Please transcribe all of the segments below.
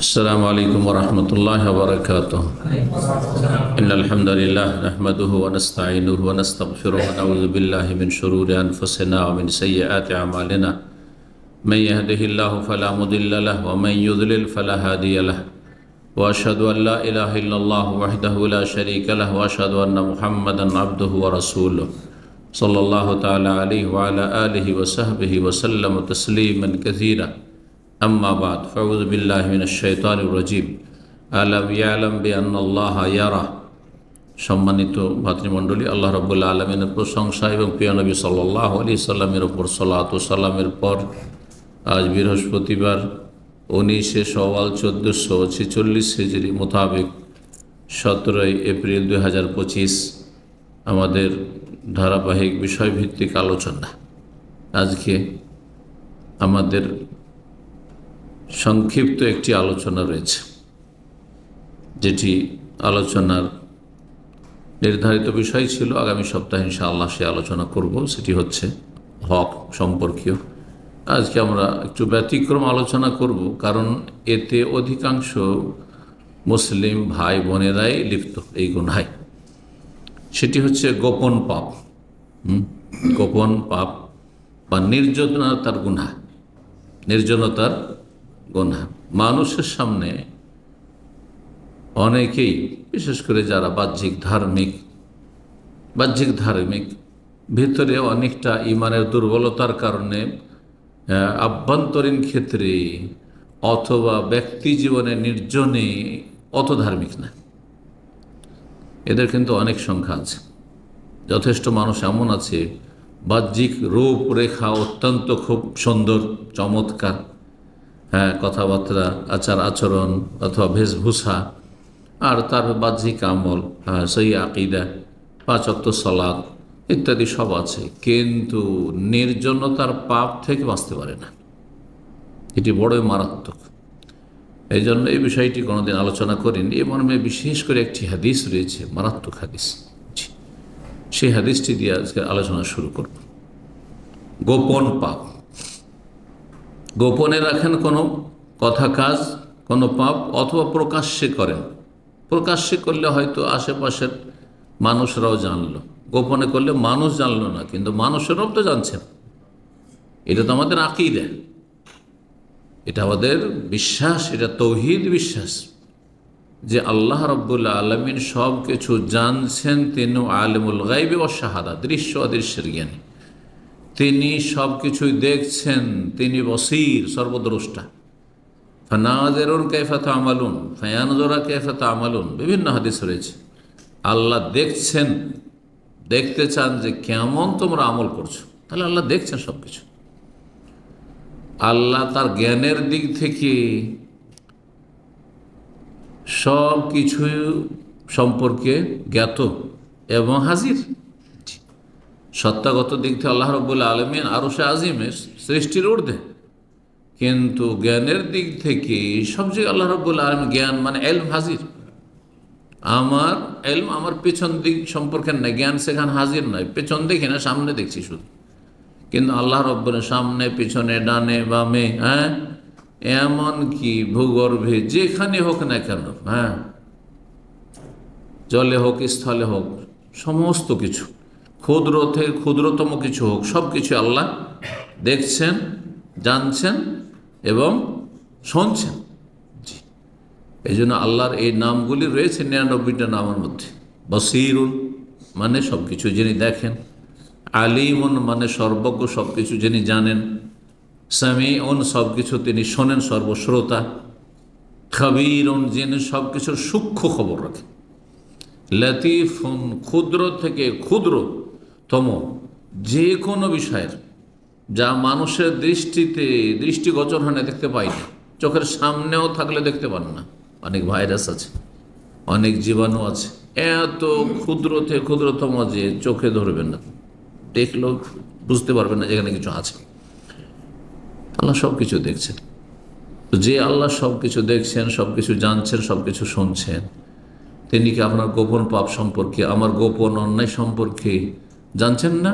السلام عليكم ورحمة الله وبركاته. إن الحمد لله نحمده ونستعينه ونستغفره ونعوذ بالله من شرور أنفسنا ومن سيئات أعمالنا. من يهده الله فلا مضل له ومن يضلل فلا هادي له. وأشهد أن لا إله إلا الله وحده لا شريك له وأشهد أن محمدا عبده ورسوله صلى الله تعالى عليه وعلى آله وصحبه وسلم تسليما كثيرا. أما بعد فأعوذ بالله من الشيطان الرجيم. ألم يعلم بأن الله يرى. সম্মানিত ভাতৃমণ্ডলী, আল্লাহ রাব্বুল আলামিনের প্রশংসা এবং প্রিয় নবী সাল্লাল্লাহু আলাইহি সাল্লামের উপর সালাত ও সালামের পর আজ বৃহস্পতিবার 19 শাওয়াল 1446 হিজরি মোতাবেক 17 এপ্রিল 2025 আমাদের ধারাবাহিক বিষয়ভিত্তিক আলোচনা। আজকে আমাদের সংক্ষিপ্ত একটি আলোচনা রয়েছে, যেটি আলোচনার নির্ধারিত বিষয় ছিল আগামী সপ্তাহে ইনশাআল্লাহ সে আলোচনা করব। সেটি হচ্ছে হক সম্পর্কীয়। আজকে আমরা একটু ব্যতিক্রম আলোচনা করব, কারণ এতে অধিকাংশ মুসলিম ভাই বোনেরাই লিপ্ত এই গুনায়। সেটি হচ্ছে গোপন পাপ, গোপন পাপ বা নির্জনতার গুনাহ। নির্জনতার গুনাহ মানুষের সামনে অনেকেই, বিশেষ করে যারা বাহ্যিক ধার্মিক ভিতরে অনেকটা ইমানের দুর্বলতার কারণে আভ্যন্তরীণ ক্ষেত্রে অথবা ব্যক্তি জীবনে নির্জনে অত ধার্মিক না। এদের কিন্তু অনেক সংখ্যা আছে। যথেষ্ট মানুষ এমন আছে বাহ্যিক রূপরেখা অত্যন্ত খুব সুন্দর, চমৎকার, কথাবার্তা, আচার আচরণ অথবা বেশভূষা, আর তার বাহ্যিক আমল, সহি আকিদা, 5 ওয়াক্ত সালাত ইত্যাদি সব আছে, কিন্তু নির্জনতার পাপ থেকে বাঁচতে পারে না। এটি বড়ই মারাত্মক। এই জন্য এই বিষয়টি কোনোদিন আলোচনা করিনি। এই মর্মে বিশেষ করে একটি হাদিস রয়েছে, মারাত্মক হাদিস। সেই হাদিসটি দিয়ে আজকে আলোচনা শুরু করব। গোপন পাপ। গোপনে রাখেন কোনো কথা কাজ, কোনো পাপ, অথবা প্রকাশ্যে করেন। প্রকাশ্যে করলে হয়তো আশেপাশের মানুষরাও জানলো, গোপনে করলে মানুষ জানলো না, কিন্তু মানুষেরাও তো জানছেন। এটা তো আমাদের আকীদা, এটা আমাদের বিশ্বাস, এটা তাওহীদ বিশ্বাস যে আল্লাহ রাব্বুল আলামিন সব কিছু জানছেন। তিনি আলিমুল গায়বি ওয়াশ শাহাদা, দৃশ্য অদৃশ্যের জ্ঞানী। তিনি সব কিছুই দেখছেন, তিনি বসীর, সর্বদ্রষ্টা। ফানাযিরুন কাইফা তা'মালুন ফায়ানযুরা কাইফা তা'মালুন, বিভিন্ন হাদিস রয়েছে। আল্লাহ দেখছেন, দেখতে চান যে কেমন তোমরা আমল করছো। তাহলে আল্লাহ দেখছেন সব কিছু। আল্লাহ তার জ্ঞানের দিক থেকে সব কিছু সম্পর্কে জ্ঞাত এবং হাজির। সত্তাগত দিক থেকে আল্লাহ রাব্বুল আলামিন আরশে আজিমের সৃষ্টির ঊর্ধ্বে, কিন্তু জ্ঞানের দিক থেকে সব জায়গায় আল্লাহ রাব্বুল আলামিন জ্ঞান মানে ইলম হাজির। আমার ইলম আমার পেছন দিক সম্পর্কে না, জ্ঞান সেখানে হাজির নয়। পেছন দেখি না, সামনে দেখছি শুধু। কিন্তু আল্লাহ রাব্বুল সামনে, পিছনে, ডানে বামে, এমন কি ভূগর্ভে যেখানে হোক না কেন, জলে হোক স্থলে হোক, সমস্ত কিছু, ক্ষুদ্র থেকে ক্ষুদ্রতম কিছু হোক, সব কিছু আল্লাহ দেখছেন, জানছেন এবং শুনছেন। এই জন্য আল্লাহর এই নামগুলি রয়েছে 99টা নামের মধ্যে। বসীরুন মানে সব কিছু যিনি দেখেন, আলিমুন মানে সর্বজ্ঞ, সব কিছু যিনি জানেন, সামিউন সব কিছু তিনি শোনেন, সর্বশ্রোতা, খবীরুন যিনি সব কিছুর সূক্ষ্ম খবর রাখেন, লতিফুন ক্ষুদ্র থেকে ক্ষুদ্রতম যে কোনো বিষয়ের যা মানুষের দৃষ্টিগোচর হয় না, দেখতে পাই না, চোখের সামনেও থাকলে দেখতে পান না। অনেক ভাইরাস আছে, অনেক জীবাণু আছে, এত ক্ষুদ্র থেকে ক্ষুদ্রতম যে চোখে ধরবেন না, দেখলেও বুঝতে পারবেন না যেখানে কিছু আছে। আল্লাহ সব কিছু দেখছেন। যে আল্লাহ সব কিছু দেখছেন, সব কিছু জানছেন, সব কিছু শুনছেন, তিনি কি আপনার গোপন পাপ সম্পর্কে, আমার গোপন অন্যায় সম্পর্কে জানছেন না?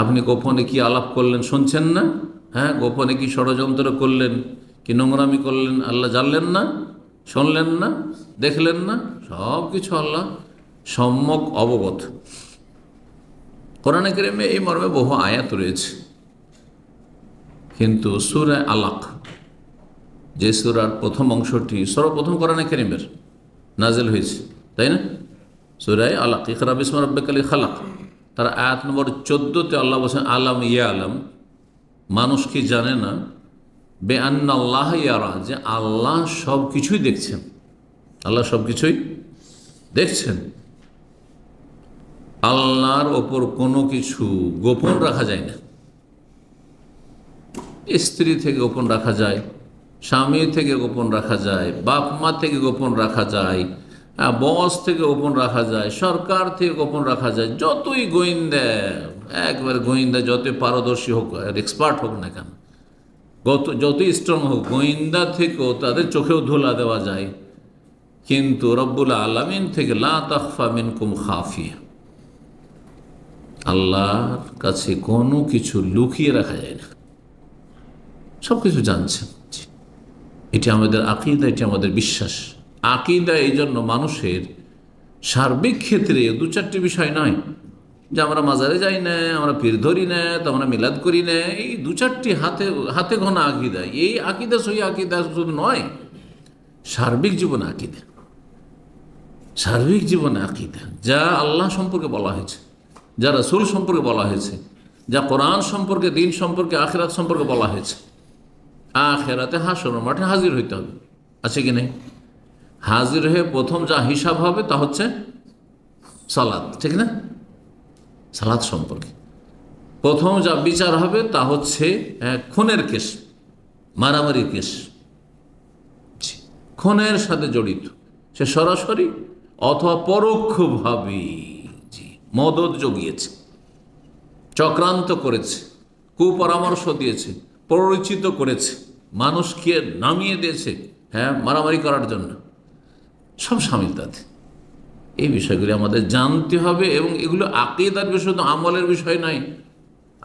আপনি গোপনে কি আলাপ করলেন শুনছেন না? গোপনে কি ষড়যন্ত্র করলেন, কি নোংরামি করলেন আল্লাহ জানলেন না, শুনলেন না, দেখলেন না? সব কিছু আল্লাহ সম্যক অবগত। কোরআনে কারিমে এই মর্মে বহু আয়াত রয়েছে, কিন্তু সূরা আলাক, যে সূরার প্রথম অংশটি সর্বপ্রথম কোরআনে কারিমের নাজিল হয়েছে, তাই না? সূরা আলাক, ইকরা বিসমা রাব্বিকাল খালাক, তার আয়াত নম্বর 14-তে আল্লাহ বলেছেন আলাম ইয়া আলাম, মানুষ কি জানে না, বেআন্নাল্লাহ ইয়ারা, যে আল্লাহ সব কিছুই দেখছেন। আল্লাহ সব কিছুই দেখছেন। আল্লাহর ওপর কোনো কিছু গোপন রাখা যায় না। স্ত্রী থেকে গোপন রাখা যায়, স্বামী থেকে গোপন রাখা যায়, বাপ মা থেকে গোপন রাখা যায়, বস থেকে গোপন রাখা যায়, সরকার থেকে গোপন রাখা যায়। যতই গোয়েন্দা, একবার গোয়েন্দা যতই পারদর্শী হোক, এক্সপার্ট হোক না কেন, যতই স্ট্রং হোক, গোয়েন্দা থেকেও তাদের চোখেও ধুলা দেওয়া যায়। কিন্তু রব্বুল আলামিন থেকে লা তাখফা মিনকুম খাফিয়া, আল্লাহর কাছে কোনো কিছু লুকিয়ে রাখা যায় না, সব কিছু জানছেন। এটি আমাদের আকীদা, এটি আমাদের বিশ্বাস। আকীদা এই জন্য মানুষের সার্বিক ক্ষেত্রে দু চারটি বিষয় নয়, যে আমরা মাজারে যাই না, আমরা পীর ধরি না, তো আমরা মিলাদ করি না, এই দু চারটি হাতে ঘনা আকীদা, এই আকীদা সহি আকীদা শুধু নয়, সার্বিক জীবনে আকীদা, সার্বিক জীবনে আকীদা, যা আল্লাহ সম্পর্কে বলা হয়েছে, যা রাসূল সম্পর্কে বলা হয়েছে, যা কোরআন সম্পর্কে, দিন সম্পর্কে, আখিরাত সম্পর্কে বলা হয়েছে। আখিরাতে হাসর মাঠে হাজির হইতে হবে, আছে কি নেই? হাজির হয়ে প্রথম যা হিসাব হবে তা হচ্ছে সালাত, ঠিক না? সালাত সম্পর্কে প্রথম যা বিচার হবে তা হচ্ছে খুনের কেস, মারামারির কেস, খুনের সাথে জড়িত, সে সরাসরি অথবা পরোক্ষভাবে মদদ জগিয়েছে, চক্রান্ত করেছে, কুপরামর্শ দিয়েছে, পরিচিত করেছে, মানুষকে নামিয়ে দিয়েছে মারামারি করার জন্য, সব শামিল তাতে। এই বিষয়গুলি আমাদের জানতে হবে, এবং এগুলো আকীদার বিষয়, তো আমলের বিষয় নয়,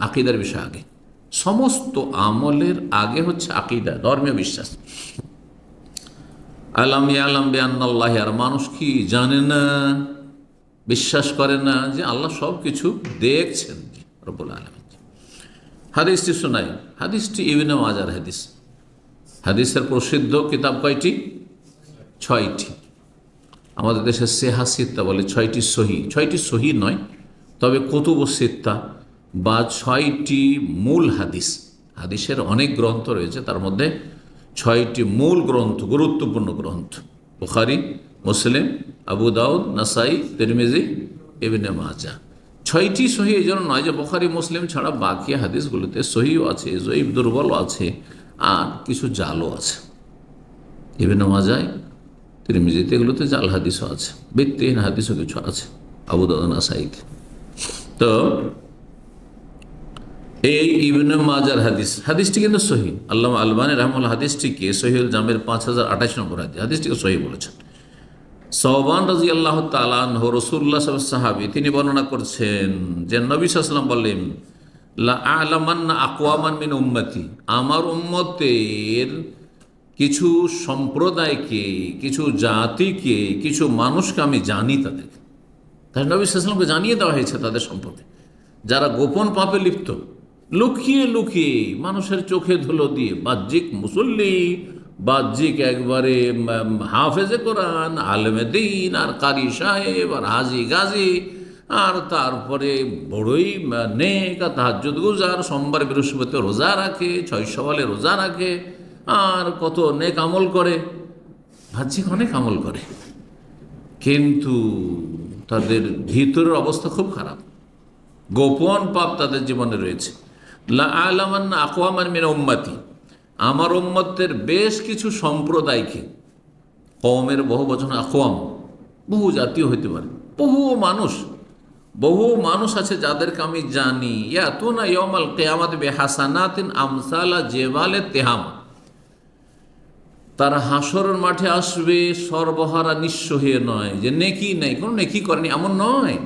আকীদার বিষয় আগে। সমস্ত আমলের আগে হচ্ছে আকীদা, ধর্মীয় বিশ্বাস। আলাম ইয়ালাম বিআন্নাল্লাহ, আর মানুষ কি জানে না, বিশ্বাস করে না যে আল্লাহ সব কিছু দেখছেন রব্বুল আলামিন। হাদিসটি শোনাই, হাদিসটি ইবনে মাজার হাদিস। হাদিসের প্রসিদ্ধ কিতাব কয়টি? 6টি। আমাদের দেশে সেহা সিত্তা বলে, 6টি সহি, 6টি সহি নয়, তবে কুতুব সিত্তা বা 6টি মূল হাদিস। হাদিসের অনেক গ্রন্থ রয়েছে, তার মধ্যে 6টি মূল গ্রন্থ, গুরুত্বপূর্ণ গ্রন্থ, বুখারী, মুসলিম, আবু দাউদ, নাসাই, তিরমিজি, ইবনে মাজাহ। 6টি সহি এই জন্য নয় যে বুখারী মুসলিম ছাড়া বাকি হাদিসগুলোতে সহিও আছে, জয়ীফ দুর্বলও আছে, আর কিছু জালও আছে। ইবনে মাজাহ, তিরমিজিতে এগুলোতে জাল হাদিসও আছে, ভিত্তিহীন হাদিসও কিছু আছে, আবু দাউদ, নাসাইতে। তো এই ইবনে মাজার হাদিস, হাদিসটি কিন্তু সহি। আল্লামা আলবানী রাহমাহুল্লাহ হাদিসটিকে সহিহুল জামের 5028 নম্বর হাদিস, হাদিসটিকে সহি বলেছেন। সওবান রাদিয়াল্লাহু তাআলা আনহু, রাসূলুল্লাহ সাল্লাল্লাহু আলাইহি ওয়াসাল্লাম সাহাবী, তিনি বর্ণনা করছেন যে নবী সাল্লাল্লাহু আলাইহি ওয়াসাল্লাম বললেন, লা আ'লামান্না আকওয়ামান মিন উম্মতি, আমার উম্মতের কিছু সম্প্রদায়কে, কিছু জাতিকে, কিছু মানুষকে আমি জানি তাদেরকে। তাই নবী সাল্লাল্লাহু আলাইহি ওয়াসাল্লামকে জানিয়ে দেওয়া হয়েছে তাদের সম্পর্কে, যারা গোপন পাপে লিপ্ত, লুকিয়ে লুকিয়ে মানুষের চোখে ধুলো দিয়ে, বাহ্যিক মুসল্লি, বাহ্যিক একবারে হাফেজে কোরআন, আলেমে দ্বীন, আর কারি সাহেব, আর হাজি গাজী, আর তারপরে বড়ই নেক, তাহাজ্জুদ গুজার, সোমবার বৃহস্পতি রোজা রাখে, 6 সওয়ালে রোজা রাখে, আর কত নেক আমল করে, বাহ্যিক অনেক আমল করে, কিন্তু তাদের ভিতরের অবস্থা খুব খারাপ, গোপন পাপ তাদের জীবনে রয়েছে। লা আ'লামান্না আকওয়ামান মিন উম্মতি, আমার উম্মতের বেশ কিছু সম্প্রদায়কে, কওমের বহু বচন আকওয়াম, বহু জাতীয় হইতে পারে, বহু মানুষ আছে যাদেরকে আমি জানি, ইয়াতুনা ইয়াউমাল কিয়ামাত বিহাসানাতিন আমসালা জিবালে তিহামা, তারা হাসরের মাঠে আসবে সর্বহারা, নিঃস্ব হয়ে নয়, যে নেকি নেই, কোনো নেকি করেনি এমন নয়।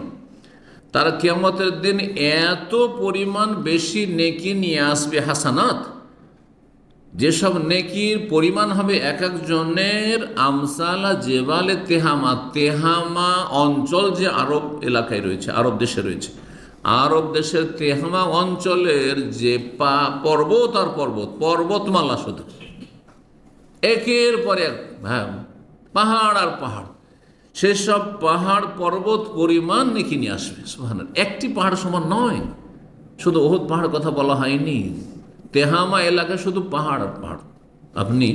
তারা কিয়ামতের দিন এত পরিমাণ বেশি নেকি নিয়ে আসবে, হাসানাত, যেসব নেকির পরিমাণ হবে এক একজনের আমসালা জেবালে তেহামা, তেহামা অঞ্চল যে আরব এলাকায় রয়েছে, আরব দেশে রয়েছে, আরব দেশের তেহামা অঞ্চলের যে পর্বত আর পর্বত, পর্বতমালা শুধু একের পর এক, হ্যাঁ, পাহাড় আর পাহাড়, সেসব পাহাড় পর্বত পরিমাণ নেকি নিয়ে আসবে। সুবহানাল্লাহ, একটি পাহাড় সমান নয়। শুধু ওহদ পাহাড় কথা বলা হয়নি, তেহামা এলাকায় শুধু পাহাড় আর পাহাড়। আপনি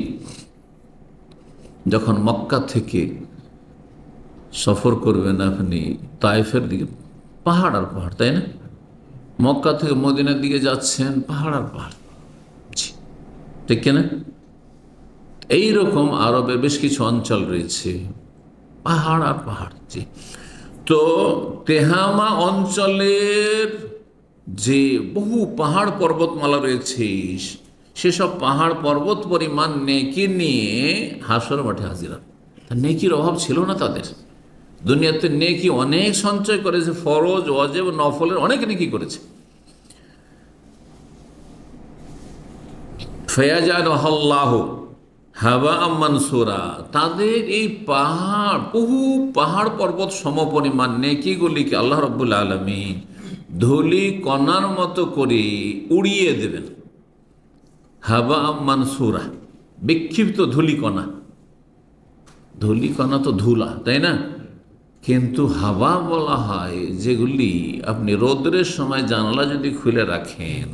যখন মক্কা থেকে সফর করবেন, আপনি তায়েফের দিকে, পাহাড় আর পাহাড়, তাই না? মক্কা থেকে মদিনার দিকে যাচ্ছেন, পাহাড় আর পাহাড়, ঠিক কিনা? এইরকম আরবের বেশ কিছু অঞ্চল রয়েছে, পাহাড় আর পাহাড়। জি, তো তেহামা অঞ্চলের যে বহু পাহাড় পর্বতমালা রয়েছে, সেসব পাহাড় পর্বত পরিমাণ নেকি নিয়ে হাসর মাঠে হাজিরা। নেকির অভাব ছিল না তাদের। দুনিয়াতে নেকি অনেক সঞ্চয় করেছে, ফরজ, ওয়াজিব, নফলের অনেক নেকি করেছে। ফায়াজালুল্লাহ হাবা মানসুরা, তাদের এই পাহাড়, বহু পাহাড় পর্বত সমপরিমাণ নেকিগুলিকে আল্লাহ রাব্বুল আলামিন ধুলি কণার মতো করে উড়িয়ে দেবেন। হাবা মানসুরা, বিক্ষিপ্ত ধুলিকণা। ধুলিকণা তো ধুলা, তাই না? কিন্তু হাওয়া বলা হয় যেগুলি আপনি রোদ্রের সময় জানালা যদি খুলে রাখেন,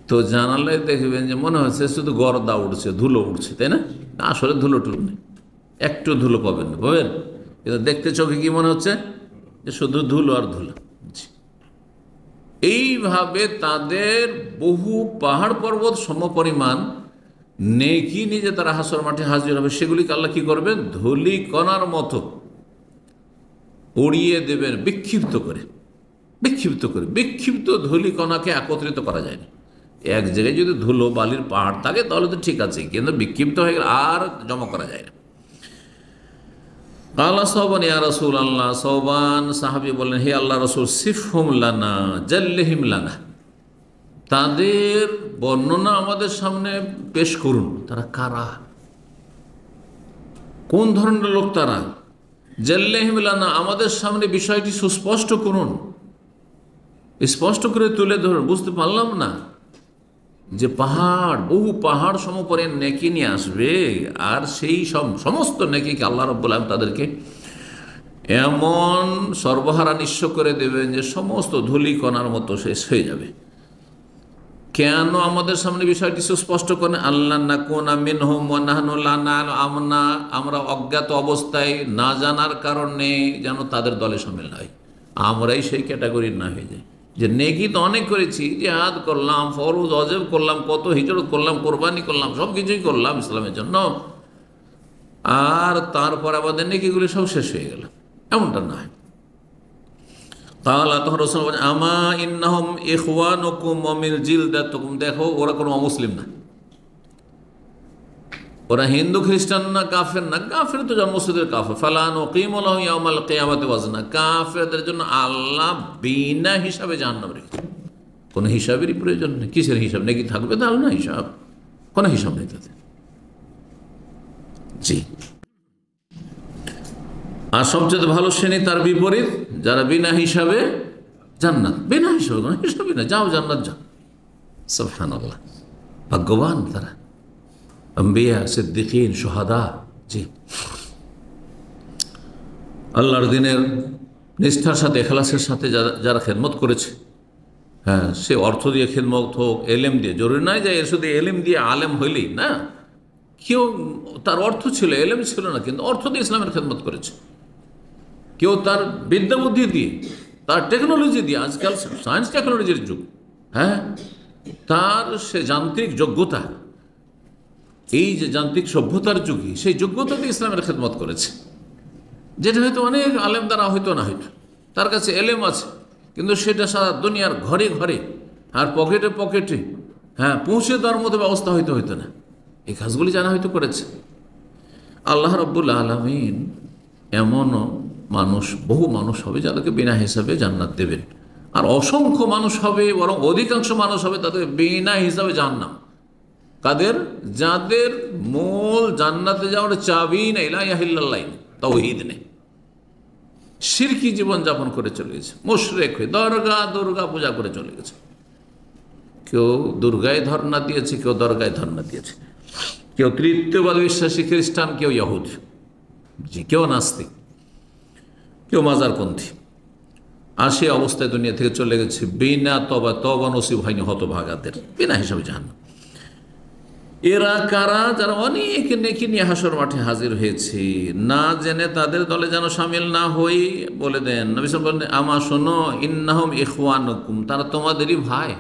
তো জানালায় দেখবেন যে মনে হচ্ছে শুধু গর্দা উঠছে, ধুলো উঠছে, তাই না? আসলে ধুলো টুলো নেই, একটু ধুলো পাবেন না, পাবেন? কিন্তু দেখতে চোখে কি মনে হচ্ছে যে শুধু ধুলো আর ধুলো। এইভাবে তাদের বহু পাহাড় পর্বত সমপরিমাণ নেকি নিয়ে যে তারা হাসর মাঠে হাজির হবে, সেগুলিকে আল্লাহ কি করবেন? ধুলি কণার মতো উড়িয়ে দেবেন, বিক্ষিপ্ত করে। বিক্ষিপ্ত করে, বিক্ষিপ্ত ধুলি কণাকে একত্রিত করা যায় না। এক জায়গায় যদি ধুলো বালির পাহাড় থাকে তাহলে তো ঠিক আছে, কিন্তু বিক্ষিপ্ত হয়ে গেলে আর জমা করা যায় না। কালা সৌবান ইয়া রাসূল আল্লাহ, সৌবান সাহাবী বললেন, হে আল্লাহ রাসূল, সিফহুম লানা জাল্লিহিম লানা, তাদের বর্ণনা আমাদের সামনে পেশ করুন। তারা কারা, কোন ধরনের লোক তারা? জাল্লিহিম লানা, আমাদের সামনে বিষয়টি সুস্পষ্ট করুন, স্পষ্ট করে তুলে ধরুন। বুঝতে পারলাম না যে পাহাড়, বহু পাহাড় সমপরে নেকি নিয়ে আসবে, আর সেই সমস্ত নেকিকে আল্লাহ রাব্বুল আলামিন তাদেরকে এমন সর্বহারা নিঃস্ব করে দেবেন যে সমস্ত ধূলিকণার মতো শেষ হয়ে যাবে। কেন আমাদের সামনে বিষয়টি সুস্পষ্ট করেন? আল্লাহ নাকুনা মিনহুম ওয়া নাহনু লা না'লামু, আমরা অজ্ঞাত অবস্থায়, না জানার কারণে যেন তাদের দলে শামিল হয়, আমরাই সেই ক্যাটাগরির না হয়ে যাই। যে নেকি তো অনেক করেছি, জিহাদ করলাম, ফরজ ওয়াজিব করলাম, কত হিজরত করলাম, কোরবানি করলাম, সব কিছুই করলাম ইসলামের জন্য, আর তারপর আমাদের নেকিগুলি সব শেষ হয়ে গেল, এমনটা না। তাহলে তখন রাসূল বলেন, আমা ইন্নাহুম ইখওয়ানুকুম ওয়া মিন জিলদাতিকুম, দেখো ওরা কোনো অমুসলিম না, ওরা হিন্দু খ্রিস্টান না, কাফের না। কাফের তো জন্মসূত্রের কাফের। ফালা নুকিমু লাহু ইয়াওমাল কিয়ামাতি ওয়াজনা, কাফেরদের জন্য আল্লাহ বিনা হিসাবে জাহান্নাম রেখেছেন। কোনো হিসাবেরই প্রয়োজন নেই। কিসের হিসাব? নাকি থাকবে তাহলে না হিসাব, কোনো হিসাব নেই তাদের। জি, আর সবচেয়ে ভালো শ্রেণী তার বিপরীত, যারা বিনা হিসাবে জান্নাত, বিনা হিসাবে, কোনো হিসাবে না, যাও জান্নাত যাও। সুবহানাল্লাহ, ভাগ্যবান তারা, আম্বিয়া, সিদ্দিকিন, শুহাদা। জি, আল্লাহর দিনের নিষ্ঠার সাথে, ইখলাসের সাথে যারা খেদমত করেছে, হ্যাঁ, সে অর্থ দিয়ে খেদমত হোক, এলেম দিয়ে, জরুরি নয় যে এর শুধু এলেম দিয়ে আলেম হইলেই না। কেউ তার অর্থ ছিল, এলেম ছিল না, কিন্তু অর্থ দিয়ে ইসলামের খেদমত করেছে। কেউ তার বিদ্যা বুদ্ধি দিয়ে, তার টেকনোলজি দিয়ে, আজকাল সায়েন্স টেকনোলজির যুগ, হ্যাঁ, তার সে যান্ত্রিক যোগ্যতা, এই যে যান্ত্রিক সভ্যতার যুগে, সেই যোগ্যতা দিয়ে ইসলামের খেদমত করেছে, যেটা হয়তো অনেক আলেম দ্বারা হয়তো না, হয়তো তার কাছে এলেম আছে, কিন্তু সেটা সারা দুনিয়ার ঘরে ঘরে আর পকেটে পকেটে, হ্যাঁ, পৌঁছে দেওয়ার মতো ব্যবস্থা হয়তো হইতো না। এই কাজগুলি জানা হয়তো করেছে। আল্লাহ রাব্বুল আলামিন এমনও মানুষ, বহু মানুষ হবে যাদেরকে বিনা হিসাবে জান্নাত দেবেন, আর অসংখ্য মানুষ হবে, বরং অধিকাংশ মানুষ হবে তাদের বিনা হিসাবে জাহান্নাম। কাদের? যাদের মূল জান্নাতে যাওয়ার চাবি নেই, লা ইলাহা ইল্লাল্লাহ নেই, তাওহীদ নেই, শিরকি জীবনযাপন করে চলে গেছে, মুশরিক হয়ে দুর্গা পূজা করে চলে গেছে। কেউ দুর্গায় ধর্ণা দিয়েছে, কেউ দরগায় ধর্ণা দিয়েছে, কেউ তৃতীয়বাদ বিশ্বাসী খ্রিস্টান, কেউ ইহুদ, কেউ নাস্তিক, কেউ মাজারপন্থী। আর সে অবস্থায় দুনিয়া থেকে চলে গেছে বিনা তবা নসিব হয়নি হতভাগাদের, বিনা হিসাবে জাহান্নাম। এরা কারা? যারা অনেক নেকি নিয়ে হাসর মাঠে হাজির হয়েছে, না জেনে তাদের দলে যেন সামিল না হই। বলে দেন নবী সাল্লাল্লাহু আলাইহি ওয়াসাল্লাম, আমা শোনো, ইন্নাহুম ইখওয়ানুকুম, তারা তোমাদেরই ভাই,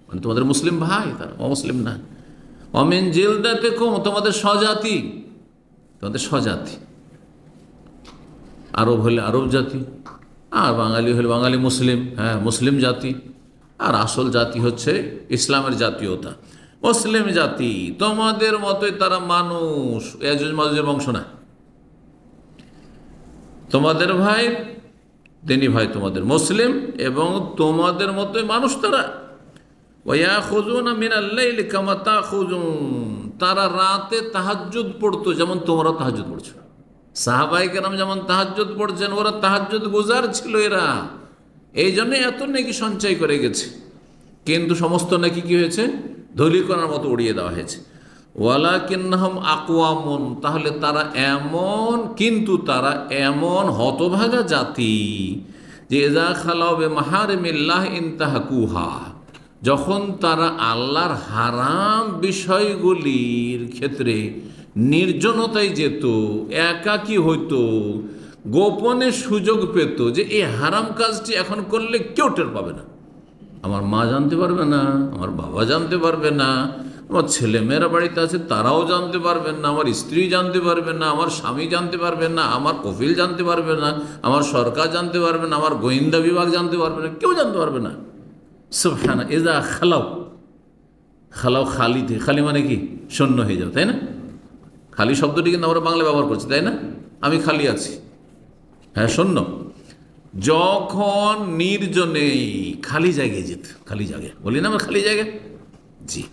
মানে তোমাদের মুসলিম ভাই, তারা অমুসলিম না। অমিন জিলদাতিকুম, তোমাদের স্বজাতি, তোমাদের স্বজাতি। আরব হলে আরব জাতি, আর বাঙালি হলে বাঙালি মুসলিম, হ্যাঁ মুসলিম জাতি। আর আসল জাতি হচ্ছে ইসলামের জাতীয়তা, মুসলিম জাতি। তোমাদের মতোই তারা মানুষ, ইয়াজুজ মাজুজের বংশ না। তোমাদের ভাই, তিনি ভাই তোমাদের মুসলিম, এবং তোমাদের মতোই মানুষ তারা। ওয়ায়াখুযুনা মিনাল লাইলি কামা তাখুযুন, তারা রাতে তাহাজ্জুদ পড়তো যেমন তোমরা তাহাজ্জুদ পড়ছো। সাহাবায়ে কেরাম যেমন তাহাজ্জুদ পড়ছেন, ওরা তাহাজ্জুদ গুজার ছিল এরা, এই জন্য এত নেকি সঞ্চয় করে গেছে। কিন্তু সমস্ত নেকি কি হয়েছে? ধূলিকণার মতো উড়িয়ে দেওয়া হয়েছে। ওয়ালাকিন্নাহুম আকওয়ামুন, তাহলে তারা এমন, কিন্তু তারা এমন হতভাগা জাতি যে ইযা খালাউ বিমাহারিমিল্লাহ ইনতাহাকুহা, যখন তারা আল্লাহর হারাম বিষয়গুলির ক্ষেত্রে নির্জনতায় যেত, একাকী হইতো, গোপনে সুযোগ পেত যে এই হারাম কাজটি এখন করলে কেউ টের পাবে না, আমার মা জানতে পারবে না, আমার বাবা জানতে পারবে না, আমার ছেলেমেয়েরা বাড়িতে আছে তারাও জানতে পারবেন না, আমার স্ত্রী জানতে পারবে না, আমার স্বামী জানতে পারবে না, আমার কফিল জানতে পারবে না, আমার সরকার জানতে পারবে না, আমার গোয়েন্দা বিভাগ জানতে পারবে না, কেউ জানতে পারবে না। সুবহানাল্লাহ। ইজা খালাও, খালাও খালি, খালি মানে কি? শূন্য হয়ে যাও, তাই না? খালি শব্দটি কিন্তু আমরা বাংলা ব্যবহার করছি, তাই না? আমি খালি আছি, হ্যাঁ শূন্য। যখন নির্জনে খালি জায়গায় যেত, খালি জায়গায় বলি না আমরা খালি জায়গায়, জি,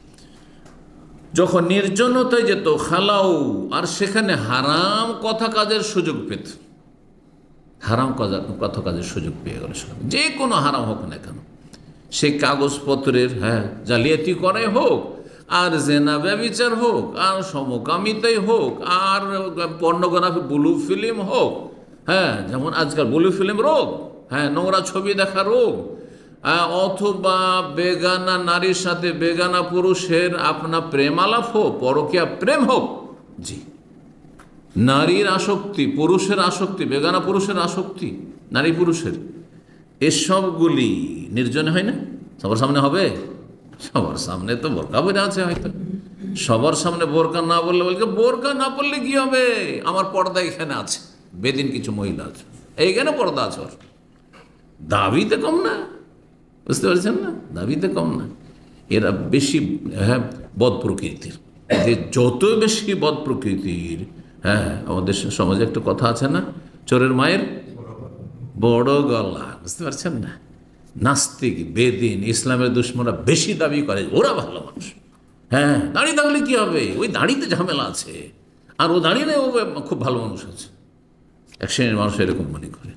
যখন নির্জনতায় যেত, খালাও, আর সেখানে হারাম কথা কাজের সুযোগ পেত, হারাম কথা কাজের সুযোগ পেয়ে গেল, যে কোনো হারাম হোক না কেন, সে কাগজপত্রের জালিয়াতি করে হোক, আর জেনা ব্যভিচার হোক, আর সমকামিতাই হোক, আর পর্নোগ্রাফি ব্লু ফিল্ম হোক, হ্যাঁ যেমন আজকাল ব্লু ফিল্ম রোগ, হ্যাঁ নোংরা ছবি দেখা রোগ, অথবা বেগানা নারীর সাথে বেগানা পুরুষের আপনার প্রেমালাপ হোক, পরকীয়া প্রেম হোক, জি, নারীর আসক্তি, পুরুষের আসক্তি, বেগানা পুরুষের আসক্তি, নারী পুরুষের, এসবগুলি নির্জনে হয় না? সবার সামনে হবে? সবার সামনে তো বোরকা পরে আছে, হয়তো সবার সামনে বোরকা না বললে, বলকে বোরকা না পড়লে কি হবে, আমার পর্দা এখানে আছে, বেদিন কিছু মহিলা আছে, এইখানে পর্দা আছে, ওর দাবিতে কম না, বুঝতে পারছেন না? দাবিতে কম না। এরা বেশি বদ প্রকৃতির, যে যত বেশি বদ প্রকৃতির, আমাদের সমাজে একটা কথা আছে না, চোরের মায়ের বড় গলা, বুঝতে পারছেন না? নাস্তিক, বেদিন, ইসলামের দুশ্মনরা বেশি দাবি করে ওরা ভালো মানুষ, হ্যাঁ দাঁড়িয়ে থাকলে কি হবে, ওই দাঁড়িতে ঝামেলা আছে, আর ও দাঁড়িয়ে নেই, ও খুব ভালো মানুষ আছে। এক শ্রেণীর মানুষ এরকম মনে করে,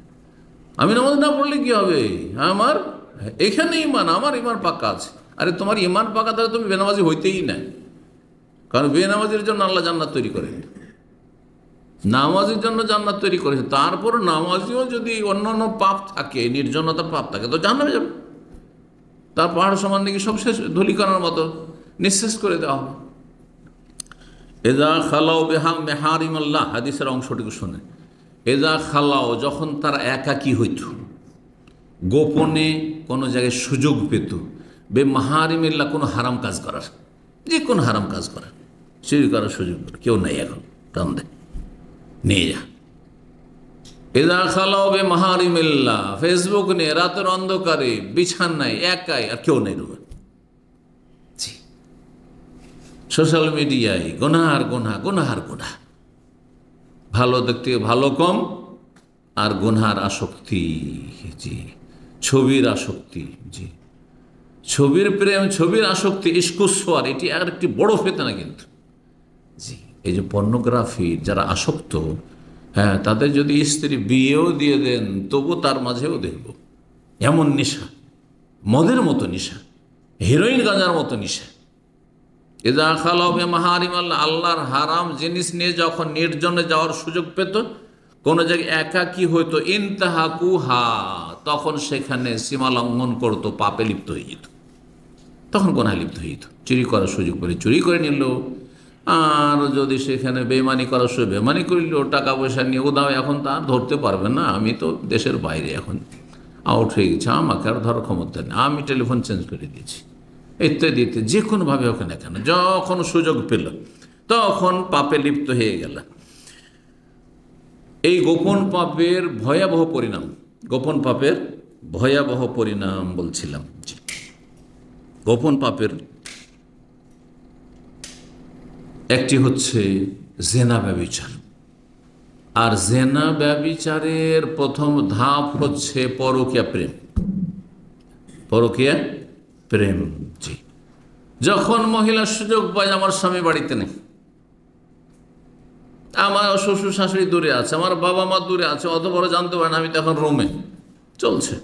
আমি নামাজ না পড়লে কি হবে, আমার এখানে ইমান, আমার ইমান পাক্কা আছে। আরে তোমার ইমান পাক্কা তাহলে তুমি বেনামাজি হইতেই না, কারণ বেনামাজির জন্য আল্লাহ জান্নাত তৈরি করেন, নামাজের জন্য জান্নাত তৈরি করেছে। তারপর নামাজিও যদি অন্যান্য পাপ থাকে, নির্জনতার পাপ থাকে, তো জাহান্নামে যাবে, তার পাহাড় সমান নাকি সব শেষ, ধূলিকণার মতো নিঃশেষ করে দেওয়া হবে। এজা খালাও মেহারিমাল্লাহ, হাদিসের অংশটুকু শুনে, এজা খালাও, যখন তারা একাকী হইত, গোপনে কোনো জায়গায় সুযোগ পেত, মাহারিমিল্লাহ, কোনো হারাম কাজ করার, যে কোনো হারাম কাজ করার, চুরি করার সুযোগ কেউ নাই, এখন টান দেয় নিয়ে যা। এজা খালাও মাহারিমিল্লাহ, ফেসবুক নিয়ে রাতের অন্ধকারে বিছানায় একাই, আর কেউ নেই রুমে, সোশ্যাল মিডিয়ায় গুনাহার গুনাহ, ভালো দেখতে ভালো কম, আর গুনহার আসক্তি, জি, ছবির আসক্তি, জি, ছবির প্রেম, ছবির আসক্তি, ইস্কুসওয়ার, এটি আর একটি বড় ফিতনা কিন্তু। জি, এই যে পর্নোগ্রাফির যারা আসক্ত, হ্যাঁ, তাদের যদি স্ত্রী বিয়েও দিয়ে দেন তবু তার মাঝেও দেখব এমন নেশা, মদের মতো নেশা, হিরোইন গাঁজার মতো নেশা। ইযা খালাউ বিমাহারিম আল্লাহ, আল্লাহর হারাম জিনিস নিয়ে যখন নির্জনে যাওয়ার সুযোগ পেত, কোনো জায়গায় একাকী হইতো, ইনতাহাকুহা, তখন সেখানে সীমা লঙ্ঘন করতো, পাপে লিপ্ত হয়ে যেত, তখন গোনায় লিপ্ত হয়ে যেত। চুরি করার সুযোগ পেলে চুরি করে নিল, আর যদি সেখানে বেমানি করার সুযোগ বেমানি করিল, টাকা পয়সা নিয়ে দাও, এখন তা ধরতে পারবে না, আমি তো দেশের বাইরে এখন আউট হয়ে গেছি, আমাকে আর ধরার ক্ষমতা নেই, আমি টেলিফোন চেঞ্জ করে দিয়েছি, ইত্যাদি ইত্যাদি, যে কোনোভাবে ওখানে কেন যখন সুযোগ পেল তখন পাপে লিপ্ত হয়ে গেল। এই গোপন পাপের ভয়াবহ পরিণাম, গোপন পাপের ভয়াবহ পরিণাম বলছিলাম। গোপন পাপের একটি হচ্ছে জেনা ব্যভিচার, আর জেনা ব্যভিচারের প্রথম ধাপ হচ্ছে পরকীয়া প্রেম। পরকীয়া প্রেম, জি। যখন মহিলা সুযোগ পায়, আমার স্বামী বাড়িতে নেই, আমার শ্বশুর শাশুড়ি দূরে আছে, আমার বাবা মা দূরে আছে, অত বড় জানতে পারে না, আমি তখন রুমে, চলছে।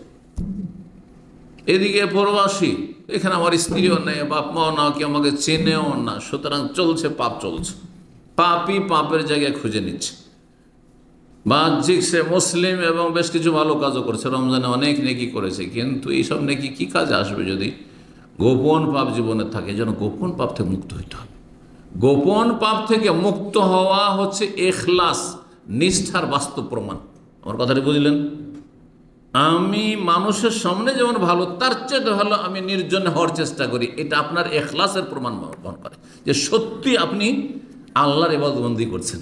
এদিকে প্রবাসী, এখানে আমার স্ত্রীও নেই, বাপ মাও না, কি আমাকে চেনেও না, সুতরাং চলছে, পাপ চলছে, পাপই পাপের জায়গায় খুঁজে নিচ্ছে। বাহ্যিক সে মুসলিম এবং বেশ কিছু ভালো কাজও করেছে, রমজানে অনেক নেকি করেছে, কিন্তু এইসব নেকি কি কাজে আসবে যদি গোপন পাপ জীবনে থাকে? যেন গোপন পাপ থেকে মুক্ত হইতে হবে। গোপন পাপ থেকে মুক্ত হওয়া হচ্ছে ইখলাস, নিষ্ঠার বাস্তব প্রমাণ। আমার কথাটি বুঝলেন? আমি মানুষের সামনে যেমন ভালো, তার চেয়ে ভালো আমি নির্জনে হওয়ার চেষ্টা করি, এটা আপনার ইখলাসের প্রমাণ বহন করে যে সত্যি আপনি আল্লাহর ইবাদতবন্দি করছেন।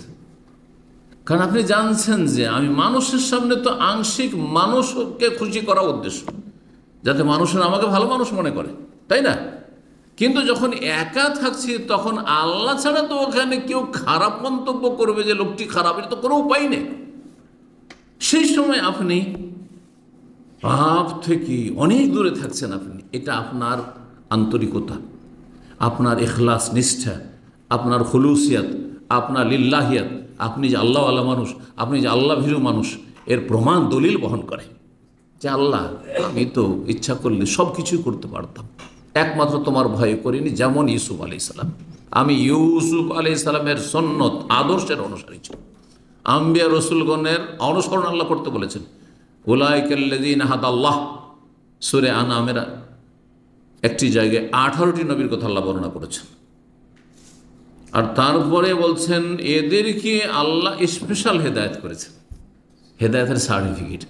কারণ আপনি জানছেন যে আমি মানুষের সামনে তো আংশিক মানুষকে খুশি করা উদ্দেশ্য, যাতে মানুষের আমাকে ভালো মানুষ মনে করে, তাই না? কিন্তু যখন একা থাকছি তখন আল্লাহ ছাড়া তো ওখানে কেউ খারাপ মন্তব্য করবে যে লোকটি খারাপ, এটা তো কোনো উপায় নেই। সেই সময় আপনি পাপ থেকে অনেক দূরে থাকছেন আপনি, এটা আপনার আন্তরিকতা, আপনার ইখলাস, নিষ্ঠা, আপনার খুলুসিয়াত, আপনার লিল্লাহিয়াত, আপনি যে আল্লাহ আল্লাহ মানুষ, আপনি যে আল্লাহ ভীরু মানুষ, এর প্রমাণ দলিল বহন করে যে আল্লাহ, আমি তো ইচ্ছা করলে সব কিছুই করতে পারতাম, একমাত্র তোমার ভয় করিনি। যেমন ইউসুফ আলাইহিসসালাম, আমি ইউসুফ আলাইহিসসালামের সুন্নত আদর্শের অনুসারী ছিল। আম্বিয়া রসুলগণের অনুসরণ আল্লাহ করতে বলেছেন। উলাইকাল্লাযীনা হাদাল্লাহ, সূরা আনামের একটি জায়গায় 18টি নবীর কথা আল্লাহ বর্ণনা করেছেন, আর তারপরে বলছেন এদেরকে আল্লাহ স্পেশাল হেদায়েত করেছেন, হেদায়েতের সার্টিফিকেট।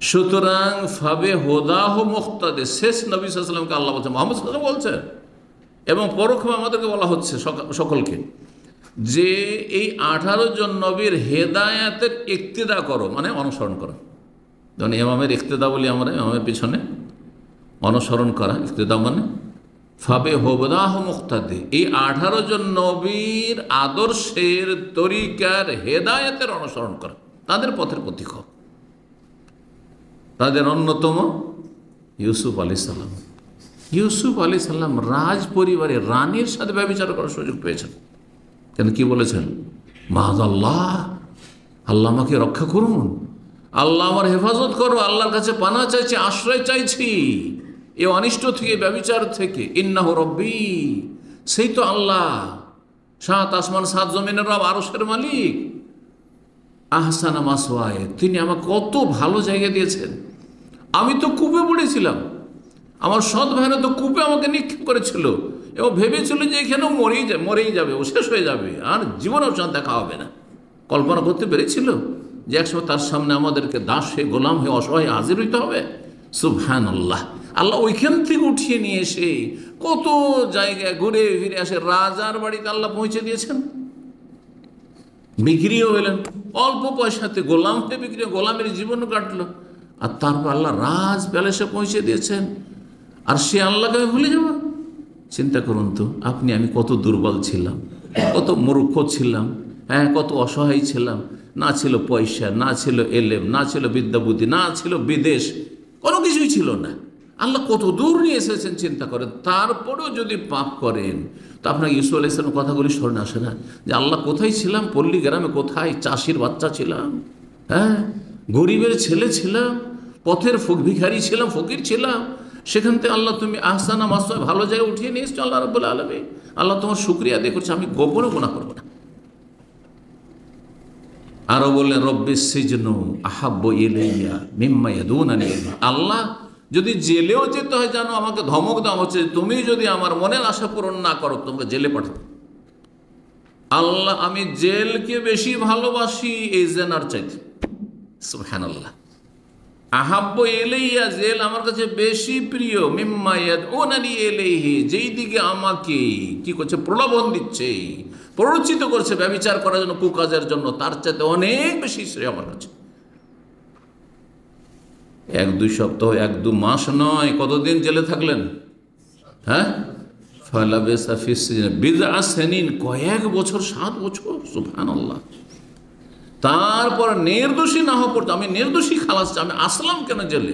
সুতরাং ফাবে হোদাহ মুক্তাদে, শেষ নবী সাল্লাল্লাহু আলাইহি ওয়াসাল্লামকে আল্লাহ বলছেন, মুহাম্মদ সাল্লাল্লাহু আলাইহি ওয়াসাল্লাম বলছেন, এবং পরোক্ষে আমাদেরকে বলা হচ্ছে সকলকে যে এই 18 জন নবীর হেদায়েতের ইক্তেদা করো, মানে অনুসরণ করো। যেমন ইমামের ইক্তেদা বলি আমরা, ইমামের পিছনে অনুসরণ করা, ইক্তেদা মানে ফাবে হোদাহ মুক্তাদে, এই 18 জন নবীর আদর্শের তরিকার হেদায়েতের অনুসরণ করা, তাদের পথের পথিক। তাদের অন্যতম ইউসুফ আলাইহিসসালাম। ইউসুফ আলাইহিসসালাম রাজ পরিবারের রানীর সাথে ব্যভিচার করার সুযোগ পেয়েছেন, কেন কি বলেছেন? মাআযাল্লাহ, আল্লাহ আমাকে রক্ষা করুন, আল্লাহ আমার হেফাজত করো, আল্লাহর কাছে পানা চাইছি, আশ্রয় চাইছি এ অনিষ্ট থেকে, ব্যভিচার থেকে। ইন্নাহু রব্বি, সেই তো আল্লাহ, 7 আসমান 7 জমিনের রব, আরশের মালিক। আহসানা মাসওয়ায়ে, তিনি আমাকে কত ভালো জায়গা দিয়েছেন। আমি তো কূপে পড়েছিলাম, আমার সৎ ভাইরা তো কূপে আমাকে নিক্ষেপ করেছিল এবং ভেবেছিল যে এখানেও মরেই যাবে, ও শেষ হয়ে যাবে, আর জীবনেও দেখা হবে না। কল্পনা করতে পেরেছিল যে একসময় তার সামনে আমাদেরকে দাস হয়ে, গোলাম হয়ে, অসহায় হাজির হইতে হবে? সুবহানাল্লাহ, আল্লাহ ওইখান থেকে উঠিয়ে নিয়ে এসে কত জায়গায় ঘুরে ফিরে আসে, রাজার বাড়িতে আল্লাহ পৌঁছে দিয়েছেন। বিক্রিও হইলেন, অল্প পয়সাতে গোলাম হয়ে বিক্রি, গোলামের জীবন কাটলো, আর তারপর আল্লাহ রাজ প্যালেসে পৌঁছে দিয়েছেন। আর সে আল্লাহকে আমি ভুলে যাব? চিন্তা করুন তো, আপনি আমি কত দুর্বল ছিলাম, কত মূর্খ ছিলাম, হ্যাঁ, কত অসহায় ছিলাম। না ছিল পয়সা, না ছিল এলেম, না ছিল বিদ্যা বুদ্ধি, না ছিল বিদেশ, কোনো কিছুই ছিল না। আল্লাহ কত দূর নিয়ে এসেছেন চিন্তা করেন। তারপরেও যদি পাপ করেন তো আপনার ইউসুফ আলাইহিস সালামের কথাগুলি স্মরণে আসে না যে আল্লাহ কোথায় ছিলাম, পল্লী গ্রামে কোথায়, চাষির বাচ্চা ছিলাম, হ্যাঁ, গরিবের ছেলে ছিলাম, পথের ভিখারি ছিলাম, ফকির ছিলাম, সেখান থেকে আল্লাহ তুমি আহসানা মাসওয়ায় ভালো জায়গায় উঠিয়ে নিয়ে এসছো আল্লাহ রাব্বুল আলামিন। আল্লাহ তোমার শুকরিয়া আদায় করছে, আমি গোপনে গুনাহ করবো না। আরো বললেন রব্বিস সিজনু আহাব্বু ইলাইয়া মিম্মা ইয়াদুনানি ইলাইহি। আল্লাহ যদি জেলেও যেতে হয় জানো আমাকে ধমক দেওয়া হচ্ছে, তুমি যদি আমার মনের আশা পূরণ না করো তোমাকে জেলে পাঠাবো। আল্লাহ আমি জেলকে বেশি ভালোবাসি এই জেনার চাইতে। সুবহানাল্লাহ। আহাব্বু ইলাইয়া, জেল আমার কাছে বেশি প্রিয়, মিম্মা ইয়াদউনানি ইলাইহি, যেই দিকে আমাকে কি করছে, প্রলোভন দিচ্ছে, প্ররোচিত করছে ব্যভিচার করার জন্য, কুকাজের জন্য, তার চাইতে অনেক বেশি শ্রেয় আমার কাছে। 1-2 সপ্তাহ 1-2 মাস নয়, কতদিন জেলে থাকলেন? হ্যাঁ, ফালাবিসা ফিস সিজনি বিদআ সিনিন, কয়েক বছর, 7 বছর। সুবহানাল্লাহ। তারপর নির্দোষী না হওয়া পড়তো, আমি নির্দোষী খালাস, আমি আসলাম কেন জেলে?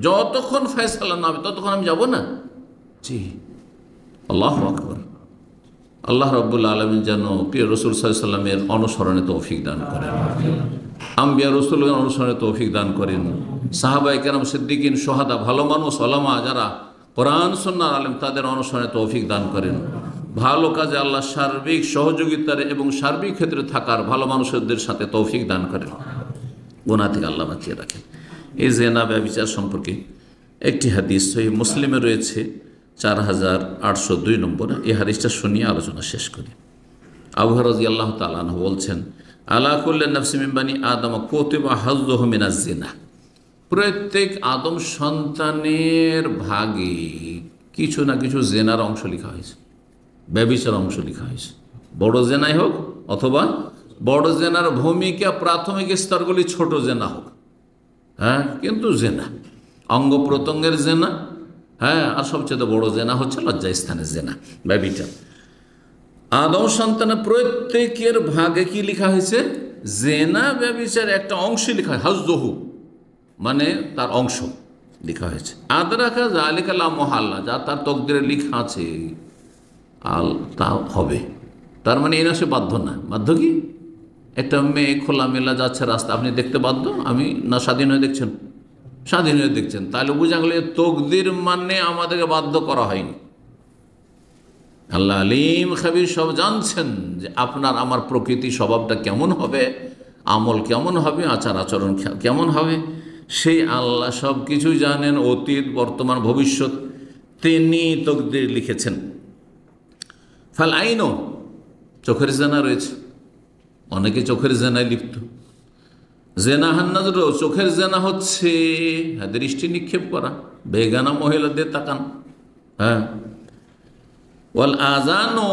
যতক্ষণ ফয়সালা না হবে ততক্ষণ আমি যাব না। জি, আল্লাহু আকবার। আল্লাহ রাব্বুল আলামিন যেন প্রিয় রাসূল সাল্লাল্লাহু আলাইহি ওয়াসাল্লামের অনুসরণে তৌফিক দান করেন, আম্বিয়া রাসূলগণের অনুসরণে তৌফিক দান করেন, সাহাবায়ে কেরাম, সিদ্দিকিন, শুহাদা, ভালো মানুষ, উলামা যারা কোরআন সুন্নাহর আলেম তাদের অনুসরণে তৌফিক দান করেন। ভালো কাজে আল্লাহ সার্বিক সহযোগিতার এবং সার্বিক ক্ষেত্রে থাকার ভালো মানুষদের সাথে তৌফিক দান করেন, গুনাহ থেকে আল্লাহ বাঁচিয়ে রাখেন। এই জেনা ব্যভিচার সম্পর্কে একটি হাদিস সহিহ মুসলিমে রয়েছে 4802 নম্বর। এই হাদিসটা শুনিয়ে আলোচনা শেষ করি। আবু হুরায়রা রাদিয়াল্লাহু তাআলা আনহু বলছেন, আলা কুল্লি নাফসিন মিন বানি আদম কুতিবা হাযযুহু মিনাজ জিনা, প্রত্যেক আদম সন্তানের ভাগে কিছু না কিছু জেনার অংশ লেখা হয়েছে, ব্যভিচার অংশ লেখা হয়েছে। বড় জেনাই হোক অথবা বড় জেনার ভূমিকা প্রাথমিক স্তরগুলি ছোট জেনা হোক, হ্যাঁ, কিন্তু জেনা, অঙ্গ প্রত্যঙ্গের জেনা, হ্যাঁ, আর সবচেয়ে বড় জেনা হচ্ছে লজ্জাস্থানের জেনা, ব্যভিচার। আদম সন্তানের প্রত্যেকের ভাগে কি লেখা হয়েছে? জেনা ব্যভিচার একটা অংশ লেখা হয়, হাযযুহু মানে তার অংশ লেখা হয়েছে। আদরাকা যালিকা লা মুহাল্লা, যা তার তকদিরে লেখা আছে আল তা হবে। তার মানে এই না সে বাধ্য না। বাধ্য কি? একটা মেয়ে খোলামেলা যাচ্ছে রাস্তা, আপনি দেখতে বাধ্য? আমি না স্বাধীন হয়ে দেখছেন? স্বাধীন হয়ে দেখছেন, তাহলে বোঝা গেল তকদির মানে আমাদেরকে বাধ্য করা হয়নি। আল্লাহ আলিম খাবির, সব জানছেন যে আপনার আমার প্রকৃতি স্বভাবটা কেমন হবে, আমল কেমন হবে, আচার আচরণ কেমন হবে, সেই আল্লাহ সব কিছু জানেন, অতীত, বর্তমান, ভবিষ্যৎ, তিনি তকদির লিখেছেন। ফাল আইনও, চোখের জেনা রয়েছে, অনেকে চোখের জেনায় লিপ্ত। জেনা হান্নাজরও, চোখের জেনা হচ্ছে দৃষ্টি নিক্ষেপ করা, বেগানা মহিলাদের তাকান, হ্যাঁ। ওয়াল আজানো,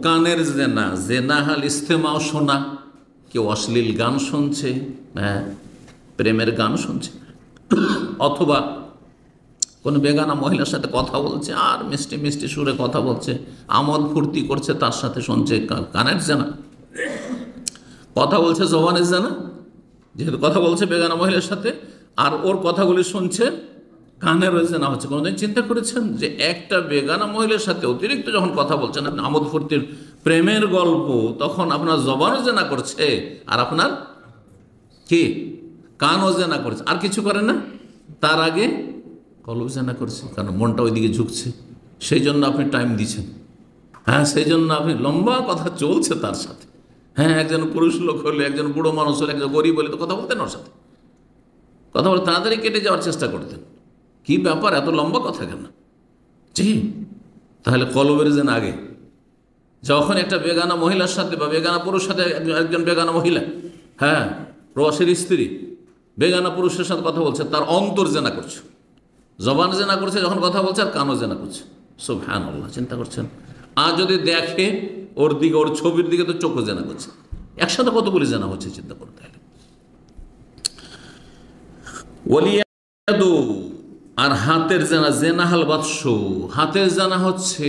কানের জেনা, জেনা হাল ইস্তেমাও, শোনা, কেউ অশ্লীল গান শুনছে, হ্যাঁ, প্রেমের গান শুনছে, অথবা কোনো বেগানা মহিলার সাথে কথা বলছে আর মিষ্টি মিষ্টি সুরে কথা বলছে, আমোদ ফুর্তি করছে, তার সাথে শুনছে, কানের জেনা। কথা বলছে জবানের জেনা, যেহেতু কথা বলছে বেগানা মহিলার সাথে আর ওর কথাগুলি শুনছে, কানের জেনা হচ্ছে। কোনোদিন চিন্তা করেছেন যে একটা বেগানা মহিলার সাথে অতিরিক্ত যখন কথা বলছেন, আপনি আমোদ ফুর্তির প্রেমের গল্প, তখন আপনার জবানও জেনা করছে আর আপনার কি কানও জেনা করছে, আর কিছু করে না, তার আগে কলব জেনা করছে, কারণ মনটা ওইদিকে ঝুঁকছে, সেই জন্য আপনি টাইম দিচ্ছেন, হ্যাঁ, সেই জন্য আপনি লম্বা কথা চলছে তার সাথে, হ্যাঁ। একজন পুরুষ লোক হলে, একজন বুড়ো মানুষ হলে, একজন গরিব হলে তো কথা বলতেন ওর সাথে, কথা বলে তাড়াতাড়ি কেটে যাওয়ার চেষ্টা করতেন। কি ব্যাপার, এত লম্বা কথা কেন? জি, তাহলে কলবের জেনা আগে। যখন একটা বেগানা মহিলার সাথে বা বেগানা পুরুষের সাথে, একজন বেগানা মহিলা, হ্যাঁ, প্রবাসীর স্ত্রী বেগানা পুরুষের সাথে কথা বলছে, তার অন্তর জেনা করছে, জবান জেনা করছে যখন কথা বলছে, আর কানও জেনা করছে। সুবহানাল্লাহ, চিন্তা করছেন। আর যদি দেখে ওর দিকে, ওর ছবির দিকে, তো চোখও জেনা করছে। একসাথে কতগুলি জেনা হচ্ছে চিন্তা করতে হলে। ওয়ালিয়াদু, আর হাতের জেনা, জেনাহাল বাদশ, হাতের জেনা হচ্ছে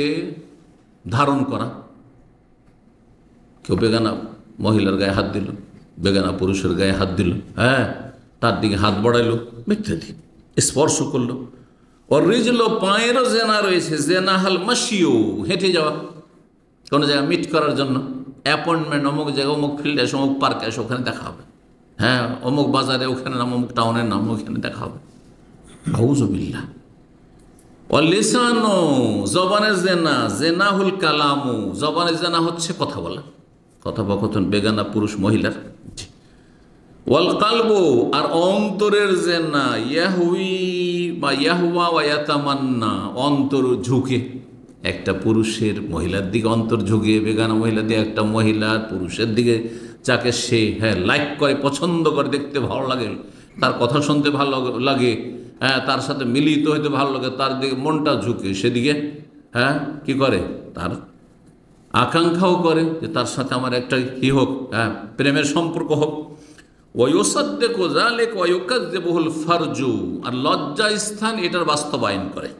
ধারণ করা। কেউ বেগানা মহিলার গায়ে হাত দিল, বেগানা পুরুষের গায়ে হাত দিল, হ্যাঁ, তার দিকে হাত বাড়াইলো, ইত্যাদি, স্পর্শ করলো। ওর রিজল পায়েরও জেনা রয়েছে, জেনাহাল মাসিও হেঁটে যাওয়া কোনো জায়গায় মিট করার জন্য, অ্যাপয়েন্টমেন্ট অমুক জায়গায় অমুক ফিল্ডে আসে, অমুক পার্কে আসে, ওখানে দেখা হবে। হ্যাঁ, অমুক বাজারে ওখানে নাম, অমুক টাউনের নাম, ওখানে দেখা হবে। আউযুবিল্লাহ। ও লিসানো জবানের জেনা, জেনাহুল কালামু, জবানের জেনা হচ্ছে কথা বলা, কথোপকথন বেগানা পুরুষ মহিলার। ওয়াল কালবু, আর অন্তরের জেনা, ইয়াহুই বা ইয়াহুয়া ওয়া ইয়াতামান্না, অন্তর ঝুঁকে, একটা পুরুষের মহিলার দিকে অন্তর ঝুঁকে, বেগানা মহিলার দিকে একটা মহিলার পুরুষের দিকে যাকে সে লাইক করে, পছন্দ করে, দেখতে ভালো লাগে, তার কথা শুনতে ভালো লাগে, তার সাথে মিলিত হইতে ভালো লাগে, তার দিকে মনটা ঝুঁকে, সেদিকে কি করে, তার আকাঙ্ক্ষাও করে যে তার সাথে আমার একটা কি হোক, প্রেমের সম্পর্ক হোক। ওয়ায়ুসাদ্দিকু যালিকা ওয়া ইউকাযযিবুহুল ফারজু, আর লজ্জা স্থান এটার বাস্তবায়ন করে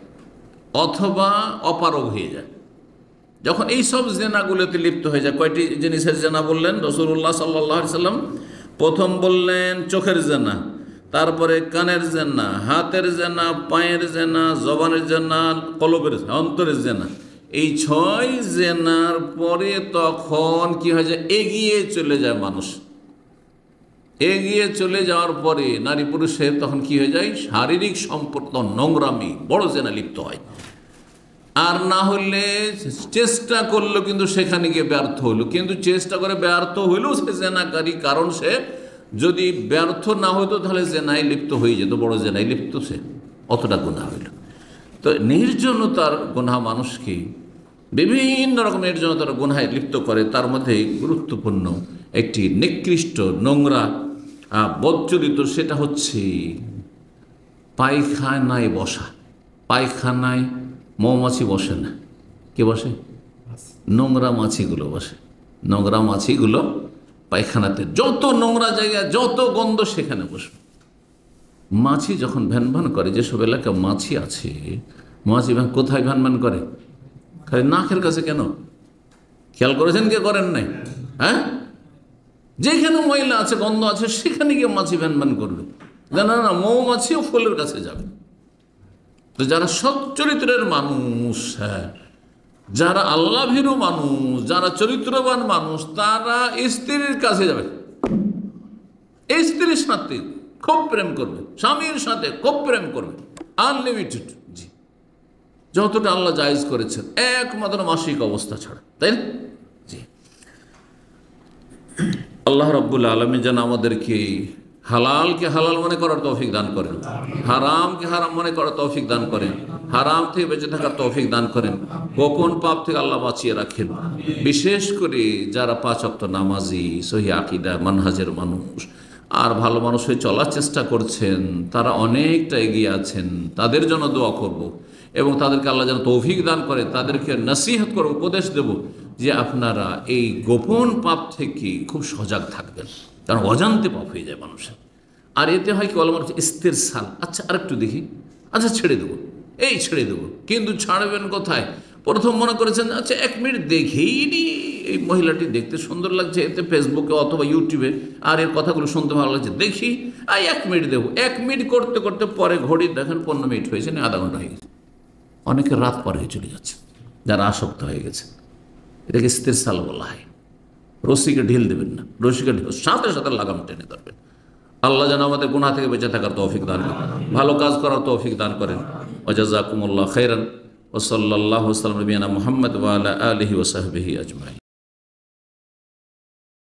অথবা অপারগ হয়ে যায়। যখন এই সব জেনাগুলোতে লিপ্ত হয়ে যায়, কয়টি জিনিসের জেনা বললেন রাসূলুল্লাহ সাল্লাল্লাহু আলাইহি সাল্লাম? প্রথম বললেন চোখের জেনা, তারপরে কানের জেনা, হাতের জেনা, পায়ের জেনা, জবানের জেনা, কলবের অন্তরের জেনা। এই 6 জেনার পরে তখন কি হয় যায়, এগিয়ে চলে যায় মানুষ। এগিয়ে চলে যাওয়ার পরে নারী পুরুষের তখন কি হয়ে যায়, শারীরিক সম্পর্ক, নোংরামি, বড় জেনা লিপ্ত হয়। আর না হলে চেষ্টা করলো কিন্তু সেখানে গিয়ে ব্যর্থ হলো, কিন্তু চেষ্টা করে ব্যর্থ হইলেও সে জেনাকারী, কারণ সে যদি ব্যর্থ না হইতো তাহলে জেনায় লিপ্ত হয়ে যেত, বড় জেনায় লিপ্ত, সে অতটা গুনাহ হইল। তো নির্জনতার গুনাহ মানুষকে বিভিন্ন রকম নির্জনতার গুনাহে লিপ্ত করে। তার মধ্যে গুরুত্বপূর্ণ একটি নিকৃষ্ট নোংরা বদচরিত, সেটা হচ্ছে পায়খানায় বসা। পায়খানায় মৌমাছি বসে না, কে বসে? নোংরা মাছিগুলো বসে। নোংরা মাছিগুলো পায়খানাতে, যত নোংরা জায়গা, যত গন্ধ, সেখানে বসবে। মাছি যখন ভ্যান করে, যেসব এলাকা মাছি আছে, মাছি কোথায় ভ্যান করে? খালি নাকের কাছে। কেন খেয়াল করেছেন, কে করেন নাই? যেখানে ময়লা আছে, গন্ধ আছে, সেখানে গিয়ে মাছি ভ্যান করবে। না, মৌমাছিও ফুলের কাছে যাবে। তো যারা সৎ চরিত্রের মানুষ, যারা আল্লাহ ভীরু মানুষ, যারা চরিত্রবান মানুষ, তারা স্ত্রীর কাছে যাবে, স্ত্রীর সাথে খুব প্রেম করবে, স্বামীর সাথে খুব প্রেম করবে, আনলিমিটেড, জি, যতটা আল্লাহ জায়েজ করেছেন, একমাত্র মাসিক অবস্থা ছাড়া, তাই না? জি, আল্লাহ রাব্বুল আলামিন যেন আমাদেরকে হালালকে হালাল মনে করার তৌফিক দান করেন, হারামকে হারাম মনে করার তৌফিক দান করেন, হারাম থেকে বেঁচে থাকার তৌফিক দান করেন, গোপন পাপ থেকে আল্লাহ বাঁচিয়ে রাখেন। বিশেষ করে যারা 5 ওয়াক্ত নামাজি, সহিহ আকীদা মানহাজের মানুষ আর ভালো মানুষ হয়ে চলার চেষ্টা করছেন, তারা অনেকটা এগিয়ে আছেন, তাদের জন্য দোয়া করব এবং তাদেরকে আল্লাহ যেন তৌফিক দান করে। তাদেরকে নসিহত করে উপদেশ দেব যে আপনারা এই গোপন পাপ থেকে খুব সজাগ থাকবেন, কারণ অজান্তে পাপ হয়ে যায় মানুষের। আর এতে হয় কি, মানুষ ইস্তেরসাল, আচ্ছা আরেকটু দেখি, আচ্ছা ছেড়ে দেবো, এই ছেড়ে দেবো, কিন্তু ছাড়বেন কোথায়? প্রথম মনে করেছেন আচ্ছা 1 মিনিট দেখেই নি, এই মহিলাটি দেখতে সুন্দর লাগছে, এতে ফেসবুকে অথবা ইউটিউবে, আর এর কথাগুলো শুনতে ভালো লাগছে, দেখি 1 মিনিট দেবো। 1 মিনিট করতে করতে পরে ঘড়ি দেখেন 15 মিনিট হয়েছে না, আধা ঘন্টা হয়ে গেছে। অনেকের রাত পরে হয়ে চলে যাচ্ছে, যারা আসক্ত হয়ে গেছে। এটাকে ইস্তেরসাল বলা হয়। রশিকে ঢিল দেবেন না, রশিকে ঢিল সাথে সাথে লাগাম টেনে ধরবেন। আল্লাহ যেন আমাদের গুনাহ থেকে বেঁচে থাকার তৌফিক দান করেন, ভালো কাজ করার তৌফিক দান করেন। ওয়া জাযাকুমুল্লাহু খাইরান ওয়া সাল্লাল্লাহু আলা নবিয়িনা মুহাম্মদ ওয়া আলা আলিহি ওয়া সাহবিহি আজমাইন।